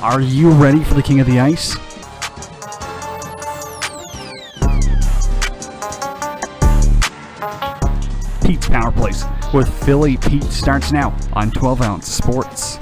Are you ready for the King of the Ice? Pete's Power Plays with Philly Pete starts now on 12 Ounce Sports.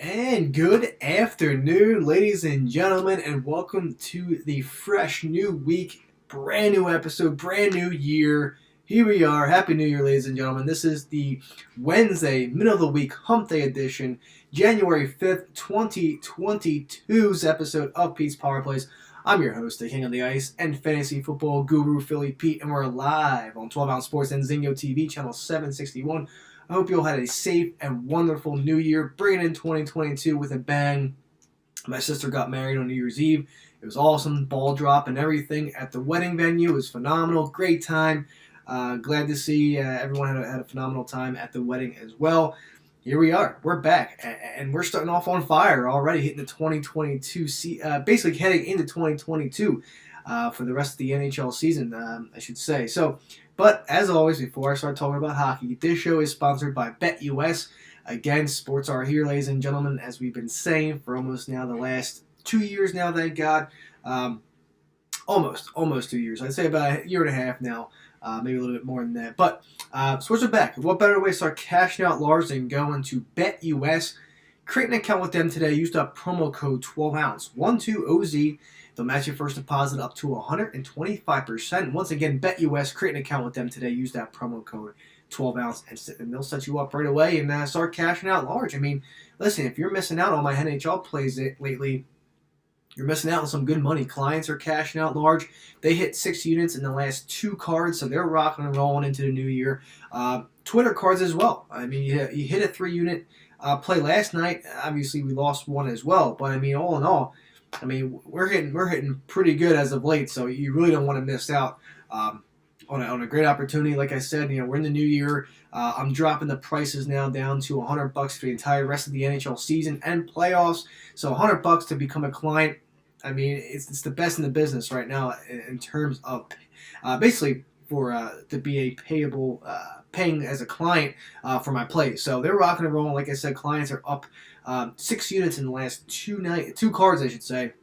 And good afternoon, ladies and gentlemen, and welcome to the fresh new week, brand new episode, brand new year. Here we are. Happy New Year, ladies and gentlemen. This is the Wednesday, middle of the week, hump day edition, January 5th, 2022's episode of Pete's Power Plays. I'm your host, the King of the Ice and fantasy football guru, Philly Pete, and we're live on 12 Ounce Sports and Zingo TV, channel 761. I hope you all had a safe and wonderful New Year, bringing in 2022 with a bang. My sister got married on New Year's Eve. It was awesome, ball drop and everything at the wedding venue. It was phenomenal, great time. Glad to see everyone had a phenomenal time at the wedding as well. Here we are, we're back, and we're starting off on fire already, hitting the 2022, basically heading into 2022 for the rest of the NHL season, I should say. But as always, before I start talking about hockey, this show is sponsored by BetUS. Again, sports are here, ladies and gentlemen, as we've been saying for almost now the last 2 years now, thank God. Almost 2 years. I'd say about a year and a half now, maybe a little bit more than that. But sports are back. What better way to start cashing out large than going to BetUS? Create an account with them today. Use that promo code 12ounce, 12OZ. They'll match your first deposit up to 125%. Once again, BetUS, create an account with them today. Use that promo code 12ounce, and they'll set you up right away and start cashing out large. I mean, listen, if you're missing out on my NHL plays lately, you're missing out on some good money. Clients are cashing out large. They hit 6 units in the last 2 cards, so they're rocking and rolling into the new year. Twitter cards as well. I mean, you hit a 3-unit play last night. Obviously, we lost one as well, but I mean, all in all, I mean, we're hitting pretty good as of late, so you really don't want to miss out on a great opportunity. Like I said, we're in the new year. I'm dropping the prices now down to $100 for the entire rest of the NHL season and playoffs. So $100 to become a client. I mean, it's the best in the business right now in terms of basically for to be a paying as a client for my plays. So they're rocking and rolling. Like I said, clients are up 6 units in the last 2 cards, I should say,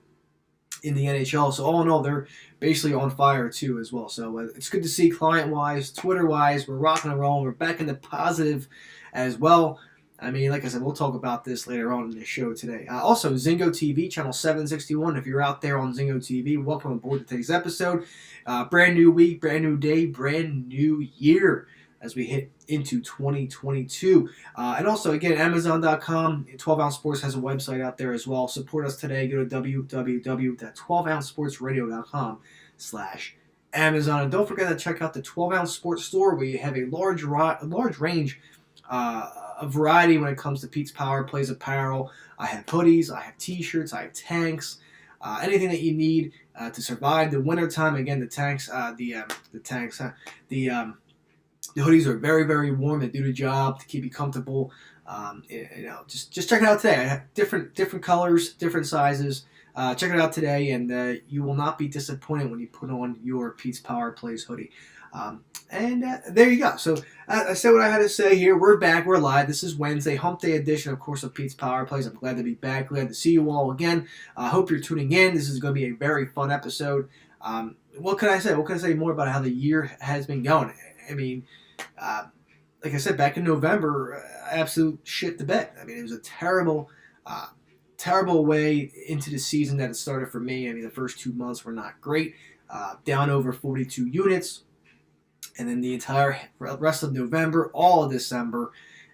in the NHL. So all in all, they're basically on fire too as well. So it's good to see client-wise, Twitter-wise, we're rocking and rolling. We're back in the positive as well. I mean, like I said, we'll talk about this later on in the show today. Also, Zingo TV, channel 761. If you're out there on Zingo TV, welcome aboard to today's episode. Brand new week, brand new day, brand new year as we hit into 2022. And also, again, Amazon.com, 12 Ounce Sports has a website out there as well. Support us today. Go to www.12ouncesportsradio.com/Amazon. And don't forget to check out the 12 Ounce Sports Store, where you have a large range, a variety when it comes to Pete's Power Plays apparel. I have hoodies, I have t-shirts, I have tanks, anything that you need to survive the wintertime. Again, the hoodies are very, very warm. They do the job to keep you comfortable. Just check it out today. I have different colors, different sizes. Check it out today, and you will not be disappointed when you put on your Pete's Power Plays hoodie. There you go. So I said what I had to say here. We're back. We're live. This is Wednesday, hump day edition, of course, of Pete's Power Plays. I'm glad to be back. Glad to see you all again. I hope you're tuning in. This is going to be a very fun episode. What can I say? What can I say more about how the year has been going? I mean, like I said, back in November, absolute shit the bed. I mean, it was a terrible way into the season that it started for me. I mean, the first 2 months were not great. Down over 42 units. And then the entire rest of November, all of December,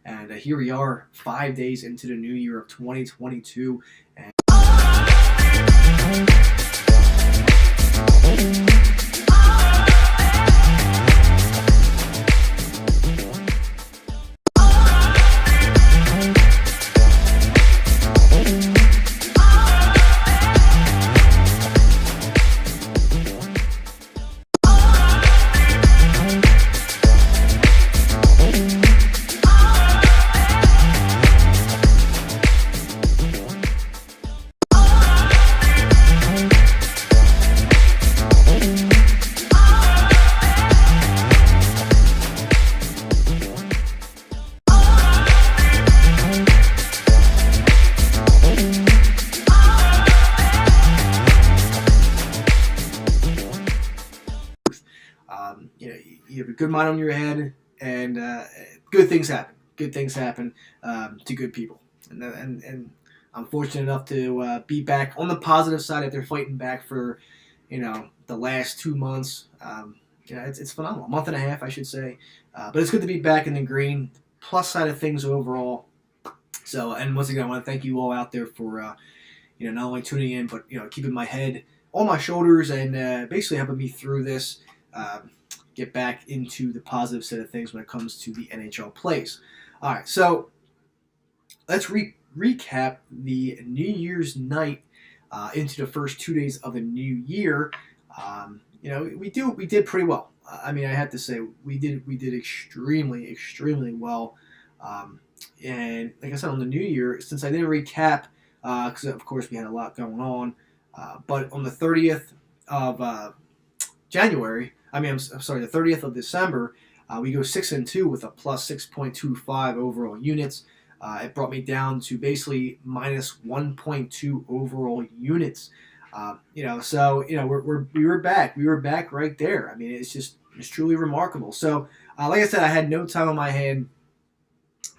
And here we are 5 days into the new year of 2022. And you have a good mind on your head, and good things happen. Good things happen to good people, and I'm fortunate enough to be back on the positive side after fighting back for, the last 2 months. It's phenomenal. A month and a half, I should say, but it's good to be back in the green. Plus side of things overall. So, and once again, I want to thank you all out there for not only tuning in, but keeping my head on my shoulders and basically helping me through this. Get back into the positive set of things when it comes to the NHL plays. All right, so let's recap the New Year's night into the first 2 days of the new year. We did pretty well. I have to say we did extremely well. And like I said, on the new year, since I didn't recap, because of course we had a lot going on, but on the 30th of January. I'm sorry, the 30th of December, we go 6-2 with a plus 6.25 overall units. It brought me down to basically minus 1.2 overall units. We were back. We were back right there. It's truly remarkable. So, like I said, I had no time on my hand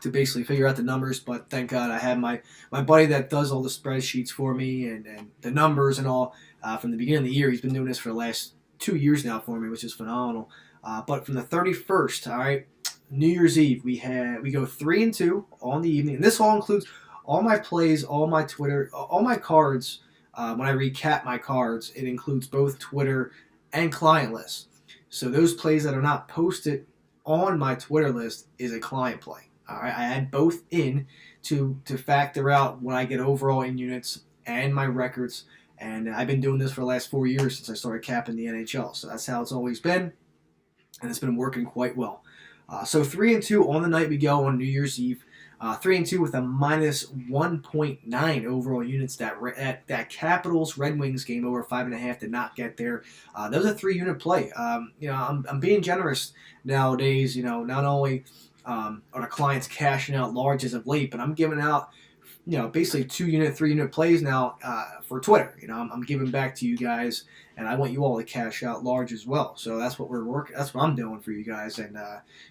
to basically figure out the numbers, but thank God I had my buddy that does all the spreadsheets for me and the numbers and all from the beginning of the year. He's been doing this for the last 2 years now for me, which is phenomenal. But from the 31st, all right, New Year's Eve, we go 3-2 on the evening, and this all includes all my plays, all my Twitter, all my cards. When I recap my cards, it includes both Twitter and client lists. So those plays that are not posted on my Twitter list is a client play. All right, I add both in to factor out what I get overall in units and my records. And I've been doing this for the last 4 years since I started capping the NHL. So that's how it's always been, and it's been working quite well. So 3-2 on the night we go on New Year's Eve. 3-2 with a minus 1.9 overall units. That Capitals Red Wings game over 5.5 did not get there. That was a 3-unit play. I'm being generous nowadays. Not only are the clients cashing out large as of late, but I'm giving out basically 2-unit, 3-unit plays now for Twitter. I'm giving back to you guys, and I want you all to cash out large as well. So that's what we're working. That's what I'm doing for you guys, and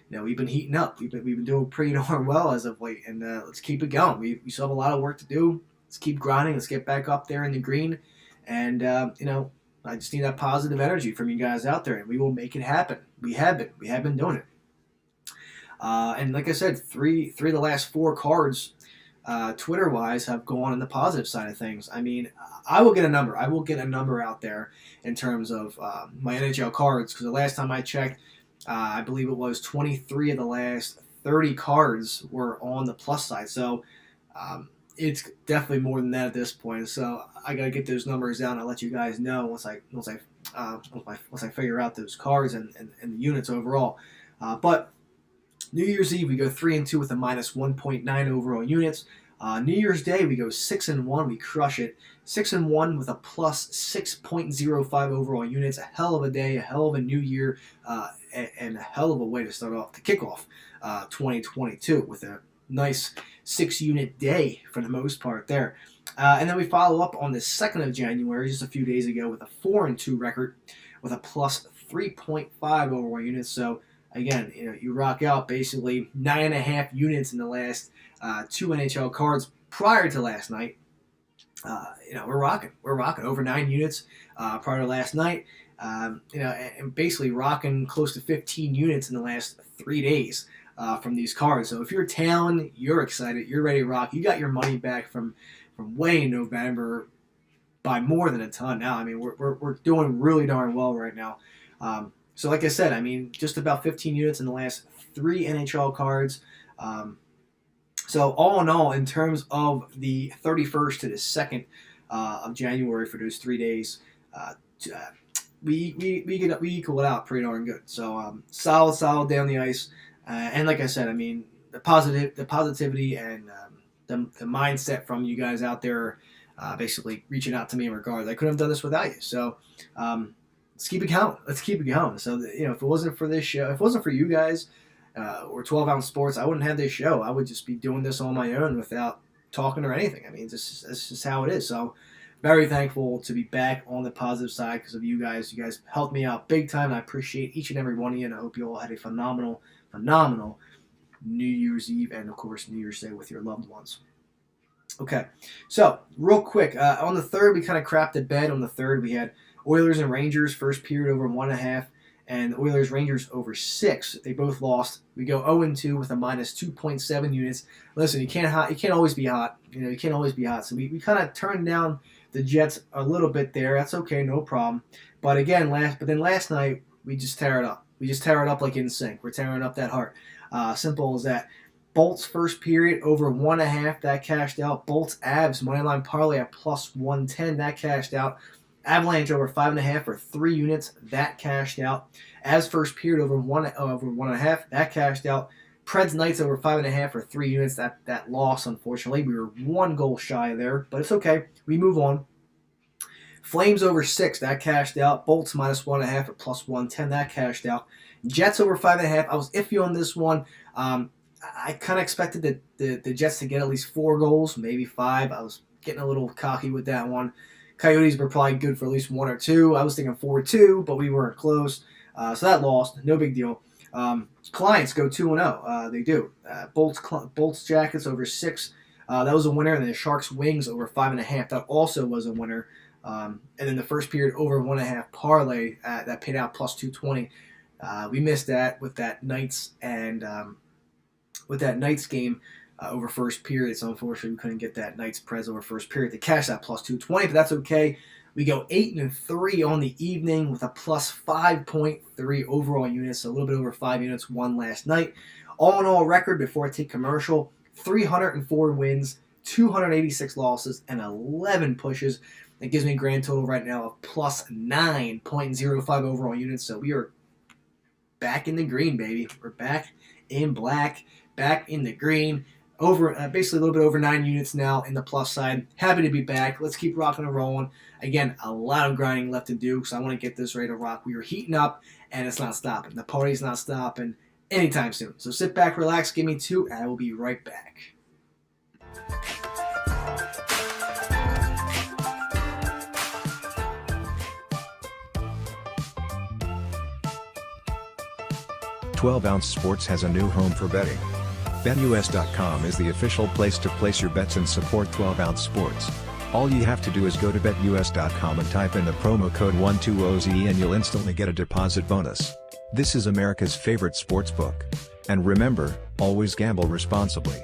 we've been heating up. We've been doing pretty darn well as of late, and let's keep it going. We still have a lot of work to do. Let's keep grinding. Let's get back up there in the green, and I just need that positive energy from you guys out there, and we will make it happen. We have been doing it. And like I said, three of the last 4 cards. Twitter-wise, have gone on the positive side of things. I will get a number. I will get a number out there in terms of my NHL cards, because the last time I checked, I believe it was 23 of the last 30 cards were on the plus side. So it's definitely more than that at this point. So I gotta get those numbers out, and I'll let you guys know once I figure out those cards and the units overall. But New Year's Eve, we go 3-2 with a minus 1.9 overall units. New Year's Day, we go 6-1. We crush it. 6-1 with a plus 6.05 overall units. A hell of a day, a hell of a new year, and a hell of a way to kick off 2022 with a nice 6-unit day for the most part there. And then we follow up on the 2nd of January, just a few days ago, with a 4-2 record with a plus 3.5 overall units. So again, you rock out basically 9.5 units in the last 2 NHL cards prior to last night. We're rocking. We're rocking over 9 units prior to last night. And basically rocking close to 15 units in the last 3 days. from these cards. So if you're Talon, you're excited, you're ready to rock. You got your money back from way in November by more than a ton now. I mean, we're doing really darn well right now. So like I said, I mean, just about 15 units in the last 3 NHL cards. So all in all, in terms of the 31st to the 2nd of January for those 3 days, we equal it out pretty darn good. So solid down the ice, and like I said, I mean the positivity and the mindset from you guys out there, basically reaching out to me in regards. I couldn't have done this without you. So let's keep it going. So if it wasn't for this show, if it wasn't for you guys or 12 Ounce Sports, I wouldn't have this show. I would just be doing this on my own without talking or anything. I mean, this is how it is. So very thankful to be back on the positive side because of you guys. You guys helped me out big time, and I appreciate each and every one of you, and I hope you all had a phenomenal New Year's Eve and, of course, New Year's Day with your loved ones. Okay, so real quick, on the 3rd, we kind of crapped the bed. On the 3rd, we had Oilers and Rangers, first period over 1.5, and Oilers-Rangers over 6. They both lost. We go 0-2 with a minus 2.7 units. Listen, you can't always be hot. You can't always be hot. So we kind of turned down the Jets a little bit there. That's okay, no problem. But again, last night we just tear it up. We just tear it up like in sync. We're tearing up that heart. Simple as that. Bolts first period over 1.5, that cashed out. Bolts Avs moneyline parlay at plus 110, that cashed out. Avalanche over 5.5 for 3 units, that cashed out. Avs first period over 1.5, that cashed out. Preds Knights over 5.5 for 3 units, that loss, unfortunately. We were 1 goal shy there, but it's okay. We move on. Flames over 6, that cashed out. Bolts minus 1.5 at plus 110, that cashed out. Jets over 5.5. I was iffy on this one. I kind of expected the Jets to get at least 4 goals, maybe 5. I was getting a little cocky with that one. Coyotes were probably good for at least 1 or 2. I was thinking 4-2, but we weren't close. So that lost. No big deal. Clients go 2-0. They do. Bolts Jackets over 6. That was a winner. And then the Sharks Wings over 5.5. That also was a winner. And then the first period over 1.5 parlay that paid out plus 220. We missed that with that Knights and with that Knights game over first period. So unfortunately we couldn't get that Knights Prez over first period to cash that plus 220, but that's okay. We go 8-3 on the evening with a plus 5.3 overall units, so a little bit over 5 units won last night. All in all record before I take commercial, 304 wins, 286 losses, and 11 pushes. That gives me a grand total right now of plus 9.05 overall units. So we are back in the green, baby. We're back in black, back in the green. Over basically a little bit over 9 units now in the plus side. Happy to be back. Let's keep rocking and rolling. Again, a lot of grinding left to do because I want to get this ready to rock. We are heating up, and it's not stopping. The party's not stopping anytime soon. So sit back, relax, give me 2, and I will be right back. Ounce Sports has a new home for betting. BetUS.com is the official place to place your bets and support 12 Ounce Sports. All you have to do is go to BetUS.com and type in the promo code 120Z and you'll instantly get a deposit bonus. This is America's favorite sports book. And remember, always gamble responsibly.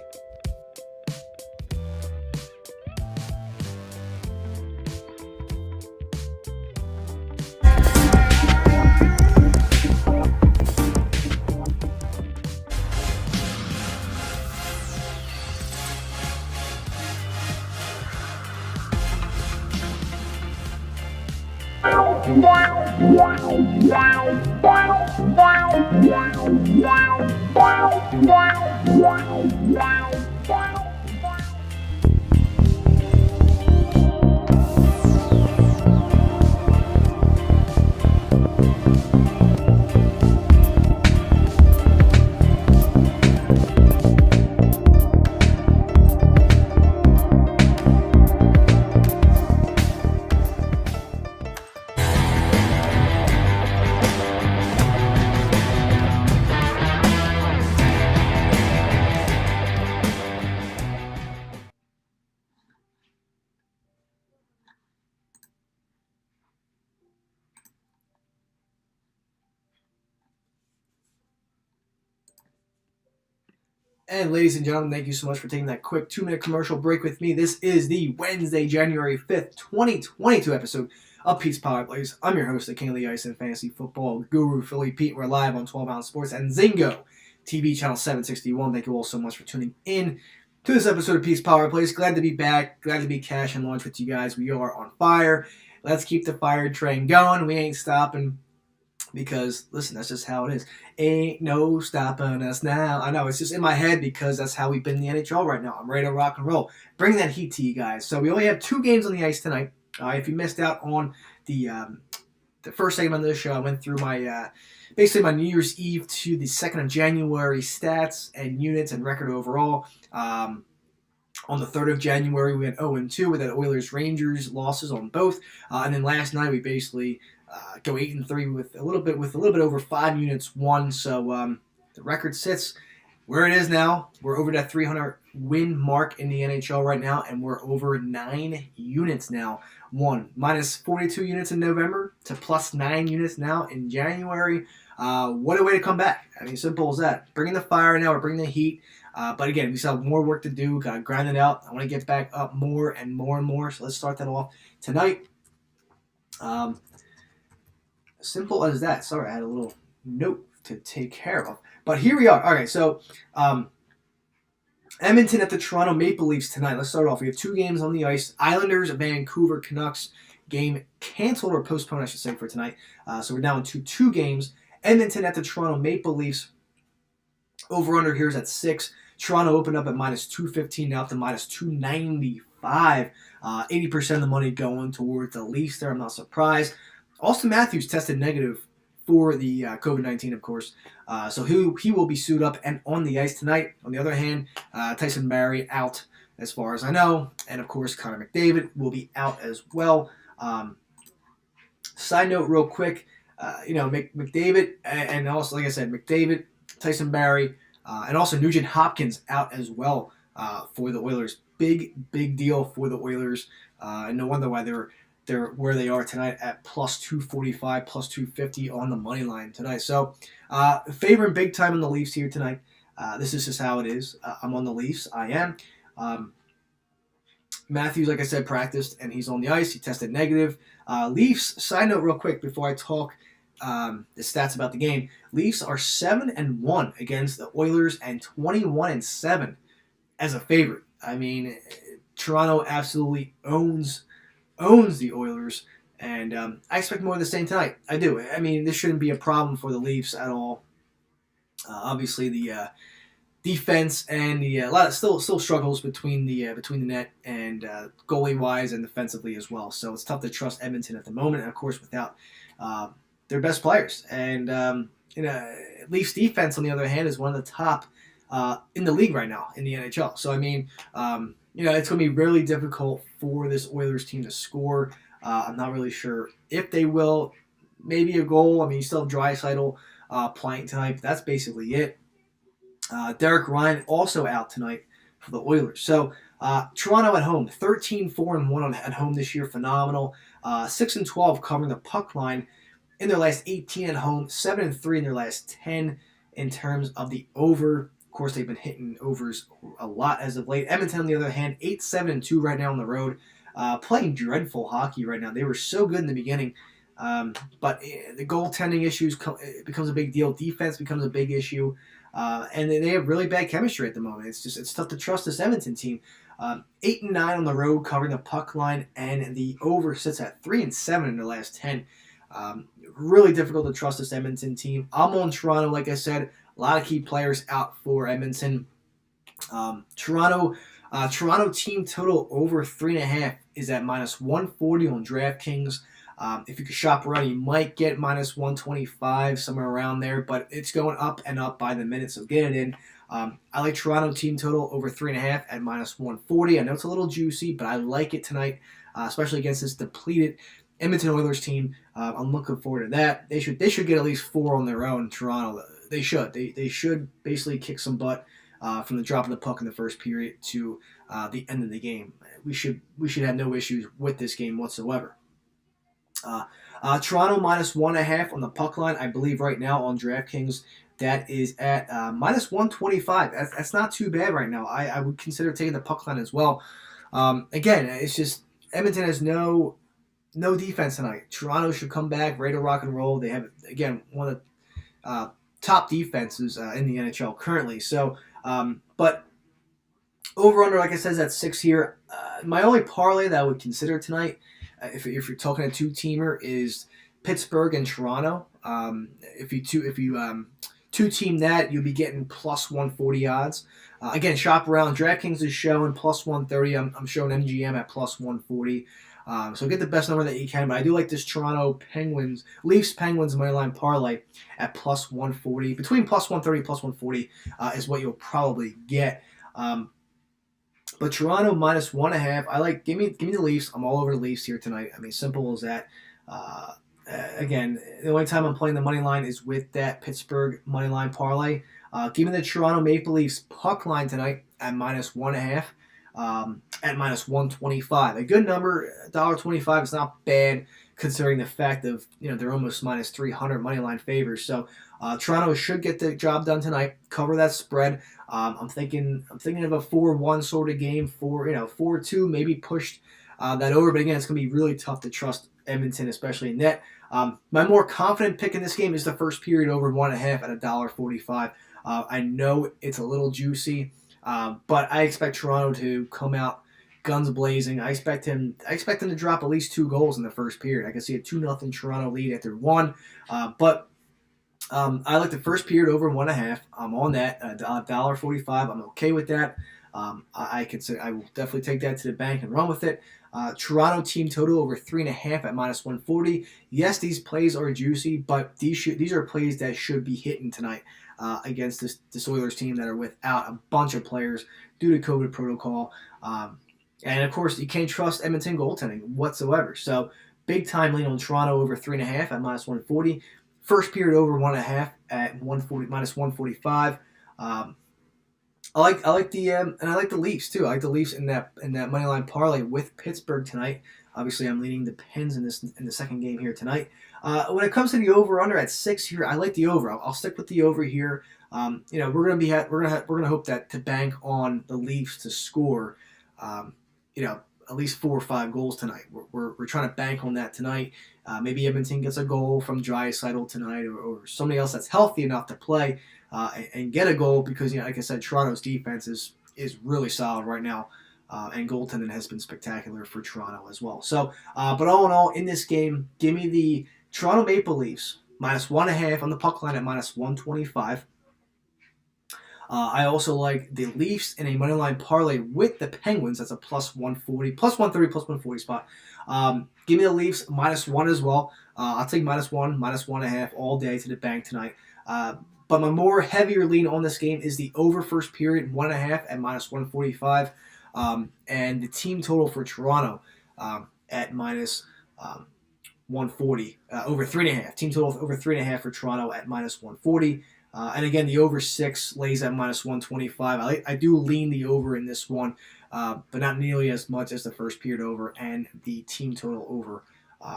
And ladies and gentlemen, thank you so much for taking that quick 2-minute commercial break with me. This is the Wednesday, January 5th, 2022 episode of Pete's Power Plays. I'm your host, the King of the Ice and Fantasy Football Guru, Philly Pete. We're live on 12 Ounce Sports and Zingo TV channel 761. Thank you all so much for tuning in to this episode of Pete's Power Plays. Glad to be back. Glad to be cash and launch with you guys. We are on fire. Let's keep the fire train going. We ain't stopping. Because, listen, that's just how it is. Ain't no stopping us now. I know, it's just in my head because that's how we've been in the NHL right now. I'm ready to rock and roll. Bring that heat to you guys. So we only have 2 games on the ice tonight. If you missed out on the first segment of this show, I went through my basically my New Year's Eve to the 2nd of January stats and units and record overall. On the 3rd of January, we went 0-2 with the Oilers-Rangers losses on both. And then last night, we basically go 8-3 with a little bit over 5 units won. So the record sits where it is now. We're over that 300 win mark in the NHL right now, and we're over 9 units now won. Minus 42 units in November to plus 9 units now in January. What a way to come back. I mean, simple as that. Bringing the fire now, we're bringing the heat. But again, we still have more work to do. Got to grind it out. I want to get back up more and more and more. So let's start that off tonight. Simple as that. Sorry, I had a little note to take care of. But here we are. All right, so Edmonton at the Toronto Maple Leafs tonight. Let's start off. We have 2 games on the ice. Islanders, Vancouver Canucks game canceled or postponed, I should say, for tonight. So we're down to 2 games. Edmonton at the Toronto Maple Leafs. Over-under here is at 6. Toronto opened up at minus 215, now up to minus 295. 80% of the money going towards the Leafs there. I'm not surprised. Austin Matthews tested negative for the COVID-19, of course. So he will be suited up and on the ice tonight. On the other hand, Tyson Barrie out as far as I know. And, of course, Connor McDavid will be out as well. Side note real quick, McDavid and also, like I said, McDavid, Tyson Barrie, and also Nugent Hopkins out as well for the Oilers. Big deal for the Oilers. And no wonder why they're where they are tonight at plus 245, plus 250 on the money line tonight. So, favoring big time on the Leafs here tonight. This is just how it is. I'm on the Leafs. I am. Matthews, like I said, practiced and he's on the ice. He tested negative. Leafs, side note real quick before I talk the stats about the game. Leafs are 7-1 against the Oilers and 21-7 as a favorite. I mean, Toronto absolutely owns the Oilers, and I expect more of the same tonight. I do. I mean, this shouldn't be a problem for the Leafs at all. Obviously, the defense and the a lot of still struggles between the net and goalie wise and defensively as well. So it's tough to trust Edmonton at the moment, and of course without their best players. And Leafs defense on the other hand is one of the top in the league right now in the NHL. So I mean. It's going to be really difficult for this Oilers team to score. I'm not really sure if they will. Maybe a goal. I mean, you still have Draisaitl playing tonight, but that's basically it. Derek Ryan also out tonight for the Oilers. So, Toronto at home, 13-4-1 at home this year. Phenomenal. 6-12 covering the puck line in their last 18 at home. 7-3 in their last 10 in terms of the over. Of course, they've been hitting overs a lot as of late. Edmonton, on the other hand, 8-7-2 right now on the road. Playing dreadful hockey right now. They were so good in the beginning. But the goaltending issues becomes a big deal. Defense becomes a big issue. And they have really bad chemistry at the moment. It's tough to trust this Edmonton team. 8-9 on the road covering the puck line. And the over sits at 3-7 in their last 10. Really difficult to trust this Edmonton team. I'm on Toronto, like I said. A lot of key players out for Edmonton. Toronto team total over 3.5 is at minus 140 on DraftKings. If you could shop around, you might get minus 125, somewhere around there, but it's going up and up by the minute, so get it in. I like Toronto team total over 3.5 at minus 140. I know it's a little juicy, but I like it tonight, especially against this depleted Edmonton Oilers team. I'm looking forward to that. They should get at least 4 on their own, Toronto. They should. They should basically kick some butt from the drop of the puck in the first period to the end of the game. We should have no issues with this game whatsoever. Toronto minus 1.5 on the puck line. I believe right now on DraftKings that is at minus 125. That's not too bad right now. I would consider taking the puck line as well. Again, it's just Edmonton has no defense tonight. Toronto should come back, ready to rock and roll. They have, again, one of the top defenses in the NHL currently. So, but over-under, like I said, is at 6 here. My only parlay that I would consider tonight, if you're talking a two-teamer, is Pittsburgh and Toronto. If you two-team that, you'll be getting plus 140 odds. Again, shop around. DraftKings is showing plus 130. I'm showing MGM at plus 140. So get the best number that you can. But I do like this Toronto Leafs Penguins moneyline parlay at plus 140. Between plus 130 plus 140 is what you'll probably get. But Toronto minus 1.5. I like. Give me the Leafs. I'm all over the Leafs here tonight. I mean, simple as that. Again, the only time I'm playing the money line is with that Pittsburgh money line parlay. Give me the Toronto Maple Leafs puck line tonight at minus 1.5. At minus 125. A good number, $1.25 is not bad considering the fact of, they're almost minus 300 money line favors. So Toronto should get the job done tonight, cover that spread. I'm thinking of a 4-1 sort of game, 4-2, maybe pushed that over. But again, it's going to be really tough to trust Edmonton, especially in net. My more confident pick in this game is the first period over 1.5 at $1.45. I know it's a little juicy. But I expect Toronto to come out guns blazing. I expect them to drop at least 2 goals in the first period. I can see a 2-0 Toronto lead after 1. But I like the first period over 1.5. I'm on that $1.45. I'm okay with that. I will definitely take that to the bank and run with it. Toronto team total over 3.5 at minus 140. Yes, these plays are juicy, but these are plays that should be hitting tonight against this Oilers team that are without a bunch of players due to COVID protocol. And of course, you can't trust Edmonton goaltending whatsoever. So big time lean on Toronto over 3.5 at minus 140. First period over 1.5 at 140 minus 145. I like the Leafs too. I like the Leafs in that money line parlay with Pittsburgh tonight. Obviously, I'm leaning the Pens in the second game here tonight. When it comes to the over under at 6 here, I like the over. I'll stick with the over here. We're gonna hope that to bank on the Leafs to score, at least 4 or 5 goals tonight. We're trying to bank on that tonight. Maybe Edmonton gets a goal from Draisaitl tonight, or somebody else that's healthy enough to play and get a goal because like I said, Toronto's defense is really solid right now. And goaltending has been spectacular for Toronto as well. So, but all in all, in this game, give me the Toronto Maple Leafs minus 1.5 on the puck line at minus 125. I also like the Leafs in a money line parlay with the Penguins. That's a plus 140, plus 130, plus 140 spot. Give me the Leafs minus 1 as well. I'll take minus 1, minus 1.5 all day to the bank tonight. But my more heavier lean on this game is the over first period 1.5 at minus 145. And the team total for Toronto at minus 140, over 3.5. Team total over 3.5 for Toronto at minus 140. And again, the over 6 lays at minus 125. I do lean the over in this one, but not nearly as much as the first period over and the team total over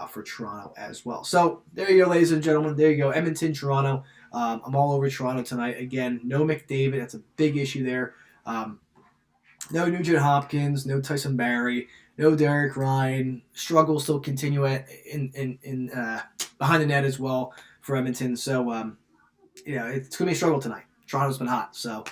for Toronto as well. So there you go, ladies and gentlemen. There you go. Edmonton, Toronto. I'm all over Toronto tonight. Again, no McDavid. That's a big issue there. No Nugent Hopkins, no Tyson Barrie, no Derek Ryan. Struggles still continue in behind the net as well for Edmonton. So it's gonna be a struggle tonight. Toronto's been hot, so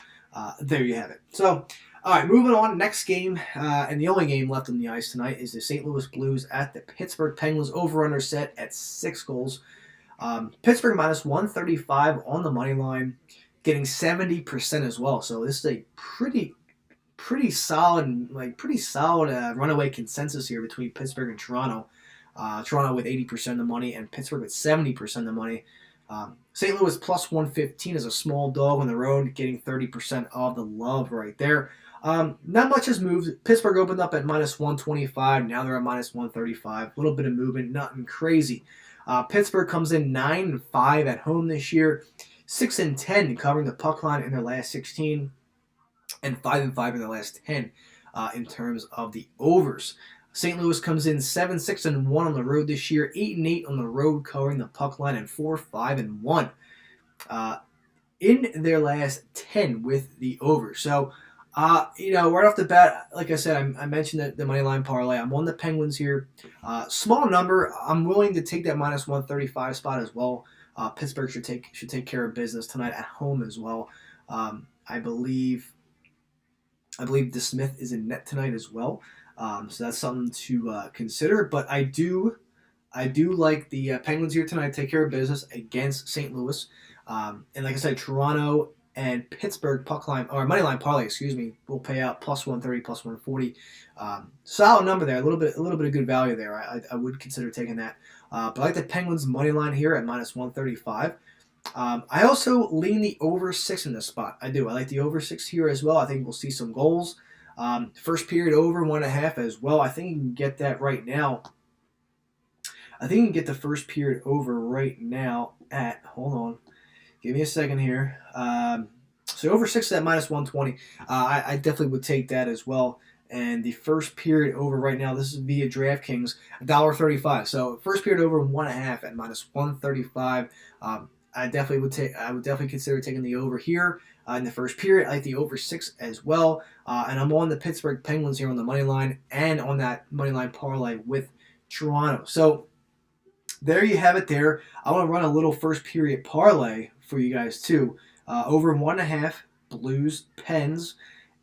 there you have it. So, all right, moving on. Next game, and the only game left on the ice tonight is the St. Louis Blues at the Pittsburgh Penguins. Over/under set at 6 goals. Pittsburgh minus 135 on the money line, getting 70% as well. So this is a pretty solid runaway consensus here between Pittsburgh and Toronto. Toronto with 80% of the money and Pittsburgh with 70% of the money. St. Louis plus 115 is a small dog on the road, getting 30% of the love right there. Not much has moved. Pittsburgh opened up at minus 125. Now they're at minus 135. A little bit of movement, nothing crazy. Pittsburgh comes in 9-5 at home this year, 6-10 covering the puck line in their last 16, and 5-5 in their last 10 in terms of the overs. St. Louis comes in 7-6-1 on the road this year, 8-8 on the road covering the puck line, and 4-5-1 in their last 10 with the over. So, right off the bat, like I said, I mentioned the money line parlay. I'm on the Penguins here. Small number. I'm willing to take that minus 135 spot as well. Pittsburgh should take care of business tonight at home as well. I believe DeSmith is in net tonight as well. So that's something to consider. But I do like the Penguins here tonight to take care of business against St. Louis. And like I said, Toronto and Pittsburgh puck line or money line parlay, will pay out plus 130, plus 140. Solid number there, a little bit of good value there. I would consider taking that. But I like the Penguins money line here at minus 135. I also lean the over 6 in this spot. I do. I like the over 6 here as well. I think we'll see some goals. First period over 1.5 as well. I think you can get that right now. I think you can get the first period over right now at, hold on, give me a second here. So over 6 is at minus 120. I definitely would take that as well. And the first period over right now, this is via DraftKings, $1.35. So first period over 1.5 at minus 135. I would definitely consider taking the over here in the first period. I like the over 6 as well. And I'm on the Pittsburgh Penguins here on the money line and on that money line parlay with Toronto. So there you have it there. I want to run a little first period parlay for you guys too. Over 1.5 Blues Pens,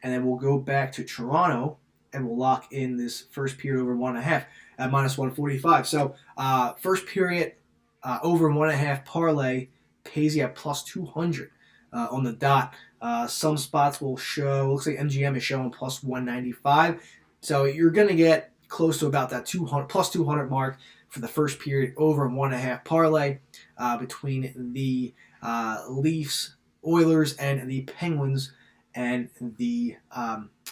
and then we'll go back to Toronto and we'll lock in this first period over 1.5 at minus 145. So first period over 1.5 parlay pays you at plus 200 on the dot. Some spots will show, looks like MGM is showing plus 195. So you're going to get close to about that 200 plus 200 mark for the first period over 1.5 parlay between the Leafs, Oilers, and the Penguins and the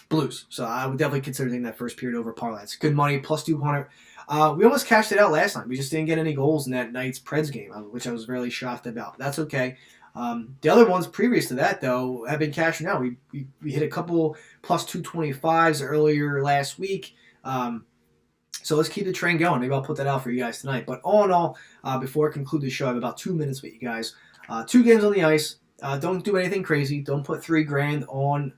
Blues. So I would definitely consider taking that first period over parlay. It's good money, plus 200. We almost cashed it out last night. We just didn't get any goals in that night's Preds game, which I was really shocked about. But that's okay. The other ones previous to that, though, have been cashing out. We hit a couple plus 225s earlier last week. So let's keep the train going. Maybe I'll put that out for you guys tonight. But all in all, before I conclude the show, I have about 2 minutes with you guys. 2 games on the ice. Don't do anything crazy. Don't put $3,000 on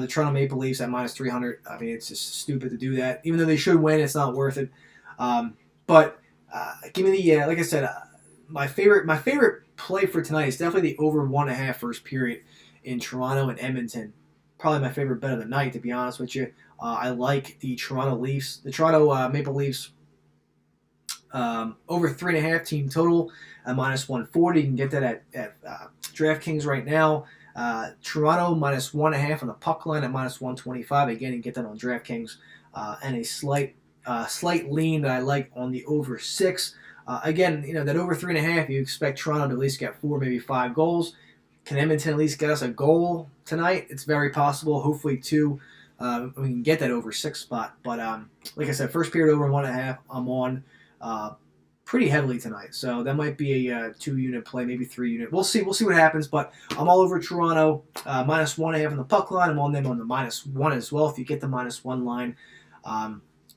the Toronto Maple Leafs at minus 300. I mean, it's just stupid to do that. Even though they should win, it's not worth it. But give me the like I said, my favorite play for tonight is definitely the over 1.5 first period in Toronto and Edmonton. Probably my favorite bet of the night, to be honest with you. I like the Toronto Maple Leafs over 3.5 team total at minus 140. You can get that at DraftKings right now. Toronto minus 1.5 on the puck line at minus 125. Again, you can get that on DraftKings. And a slight lean that I like on the over 6. Again, that over 3.5, you expect Toronto to at least get 4, maybe 5 goals. Can Edmonton at least get us a goal tonight? It's very possible. Hopefully 2. We can get that over 6 spot. But like I said, first period over 1.5, I'm on pretty heavily tonight. So that might be a 2-unit play, maybe 3-unit. We'll see what happens. But I'm all over Toronto, minus 1.5 on the puck line. I'm on them on the minus 1 as well if you get the minus 1 line.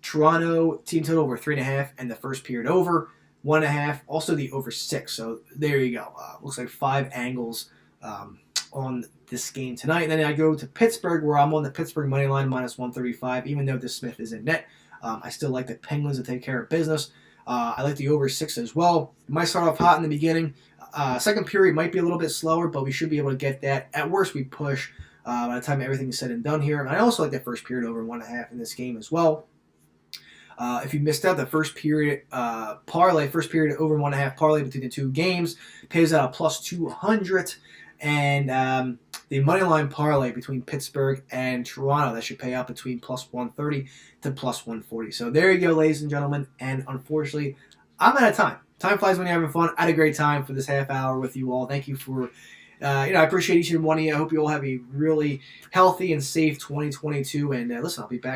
Toronto team total over 3.5 and the first period over 1.5. Also the over 6. So there you go. Looks like 5 angles on this game tonight. And then I go to Pittsburgh, where I'm on the Pittsburgh money line minus 135. Even though DeSmith is in net, I still like the Penguins to take care of business. I like the over 6 as well. It might start off hot in the beginning. Second period might be a little bit slower, but we should be able to get that. At worst, we push by the time everything is said and done here. And I also like that first period over 1.5 in this game as well. If you missed out the first period parlay, first period over 1.5 parlay between the 2 games, pays out a plus 200. And the money line parlay between Pittsburgh and Toronto, that should pay out between plus 130 to plus 140. So there you go, ladies and gentlemen. And unfortunately, I'm out of time. Time flies when you're having fun. I had a great time for this half hour with you all. Thank you for, I appreciate each and one of you. I hope you all have a really healthy and safe 2022. And listen, I'll be back